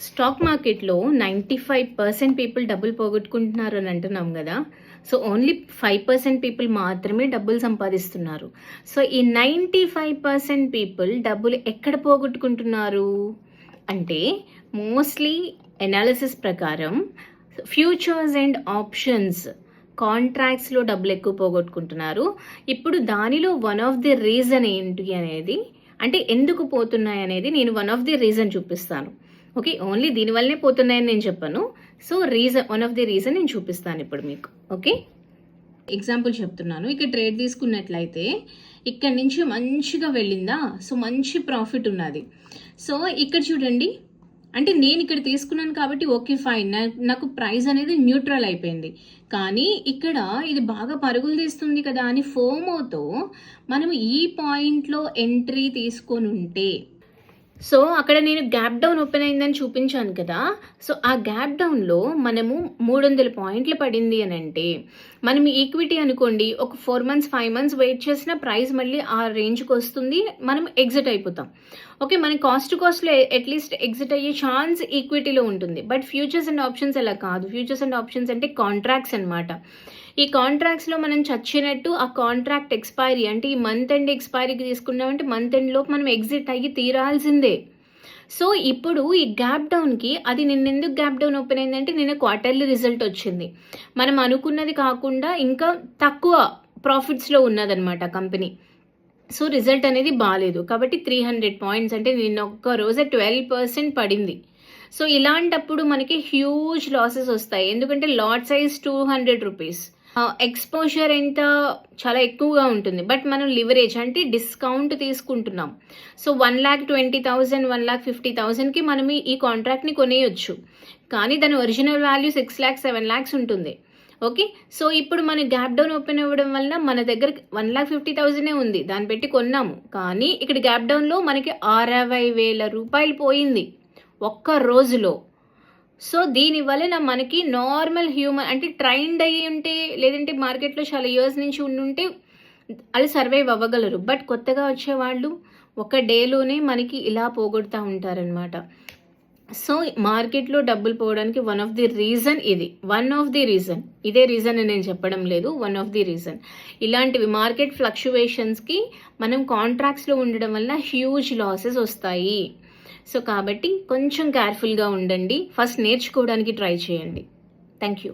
Stock మార్కెట్లో 95% people డబ్బులు పోగొట్టుకుంటున్నారు అని అంటున్నాం కదా. సో ఓన్లీ 5% పీపుల్ మాత్రమే డబ్బులు సంపాదిస్తున్నారు. సో ఈ 95% పీపుల్ డబ్బులు ఎక్కడ పోగొట్టుకుంటున్నారు అంటే మోస్ట్లీ ఎనాలిసిస్ ప్రకారం ఫ్యూచర్స్ అండ్ ఆప్షన్స్ కాంట్రాక్ట్స్లో డబ్బులు ఎక్కువ పోగొట్టుకుంటున్నారు. ఇప్పుడు దానిలో వన్ ఆఫ్ ది రీజన్ ఏంటి అనేది, అంటే ఎందుకు పోతున్నాయి అనేది నేను వన్ ఆఫ్ ది రీజన్ చూపిస్తాను. ఓకే, ఓన్లీ దీనివల్లనే పోతున్నాయని నేను చెప్పను. So one of the reason నేను చూపిస్తాను ఇప్పుడు మీకు. ఓకే, ఎగ్జాంపుల్ చెప్తున్నాను. ఇక్కడ ట్రేడ్ తీసుకున్నట్లయితే ఇక్కడ నుంచి మంచిగా వెళ్ళిందా, సో మంచి ప్రాఫిట్ ఉన్నది. సో ఇక్కడ చూడండి, అంటే నేను ఇక్కడ తీసుకున్నాను కాబట్టి ఓకే ఫైన్, నాకు ప్రైస్ అనేది న్యూట్రల్ అయిపోయింది. కానీ ఇక్కడ ఇది బాగా పరుగులు తీస్తుంది కదా అని ఫోమోతో మనం ఈ పాయింట్లో ఎంట్రీ తీసుకొని ఉంటే, సో అక్కడ నేను గ్యాప్ డౌన్ ఓపెన్ అయిందని చూపించాను కదా. సో ఆ గ్యాప్ డౌన్లో మనము 300 పాయింట్లు పడింది అని అంటే, మనం ఈక్విటీ అనుకోండి, ఒక 4 months 5 months వెయిట్ చేసిన ప్రైస్ మళ్ళీ ఆ రేంజ్కి వస్తుంది, మనం ఎగ్జిట్ అయిపోతాం. ఓకే, మన కాస్ట్లో అట్లీస్ట్ ఎగ్జిట్ అయ్యే ఛాన్స్ ఈక్విటీలో ఉంటుంది. బట్ ఫ్యూచర్స్ అండ్ ఆప్షన్స్ అలా కాదు. ఫ్యూచర్స్ అండ్ ఆప్షన్స్ అంటే కాంట్రాక్ట్స్ అనమాట. ఈ కాంట్రాక్ట్స్లో మనం చచ్చినట్టు ఆ కాంట్రాక్ట్ ఎక్స్పైరీ, అంటే ఈ మంత్ ఎండ్ ఎక్స్పైరీకి తీసుకున్నామంటే మంత్ ఎండ్లోపు మనం ఎగ్జిట్ అయ్యి తీరాల్సిందే. సో ఇప్పుడు ఈ గ్యాప్ డౌన్కి, అది నిన్న ఎందుకు గ్యాప్ డౌన్ ఓపెన్ అయిందంటే నిన్న క్వార్టర్లీ రిజల్ట్ వచ్చింది. మనం అనుకున్నది కాకుండా ఇంకా తక్కువ ప్రాఫిట్స్లో ఉన్నదనమాట కంపెనీ. సో రిజల్ట్ అనేది బాగాలేదు కాబట్టి 300 పాయింట్స్, అంటే నిన్న ఒక్క రోజే 12% పడింది. సో ఇలాంటప్పుడు మనకి హ్యూజ్ లాసెస్ వస్తాయి. ఎందుకంటే లాట్ సైజ్ 200 రూపీస్, ఎక్స్పోజర్ ఎంత చాలా ఎక్కువగా ఉంటుంది. బట్ మనం లివరేజ్ అంటే డిస్కౌంట్ తీసుకుంటున్నాం. సో 1,20,000 1,50,000కి మనం ఈ కాంట్రాక్ట్ని కొనేయొచ్చు. కానీ దాని ఒరిజినల్ వాల్యూ 6 lakhs 7 lakhs ఉంటుంది. ఓకే, సో ఇప్పుడు మన గ్యాప్ డౌన్ ఓపెన్ అవ్వడం వల్ల మన దగ్గర 1,50,000 ఉంది, దాన్ని పెట్టి కొన్నాము. కానీ ఇక్కడ గ్యాప్ డౌన్లో మనకి 60,000 రూపాయలు పోయింది ఒక్క రోజులో. సో దీనివల్ల మనకి నార్మల్ హ్యూమన్, అంటే ట్రైన్డ్ అయ్యి ఉంటే, లేదంటే మార్కెట్లో చాలా ఇయర్స్ నుంచి ఉండుంటే వాళ్ళు సర్వైవ్ అవ్వగలరు. బట్ కొత్తగా వచ్చేవాళ్ళు ఒక డేలోనే మనకి ఇలా పోగొడుతూ ఉంటారనమాట. సో మార్కెట్లో డబ్బులు పోవడానికి వన్ ఆఫ్ ది రీజన్ ఇది. ఇదే రీజన్ అని నేను చెప్పడం లేదు, వన్ ఆఫ్ ది రీజన్. ఇలాంటివి మార్కెట్ ఫ్లక్చువేషన్స్కి మనం కాంట్రాక్ట్స్లో ఉండడం వల్ల హ్యూజ్ లాసెస్ వస్తాయి. సో కాబట్టి కొంచెం కేర్ఫుల్గా ఉండండి. ఫస్ట్ నేర్చుకోవడానికి ట్రై చేయండి. Thank you.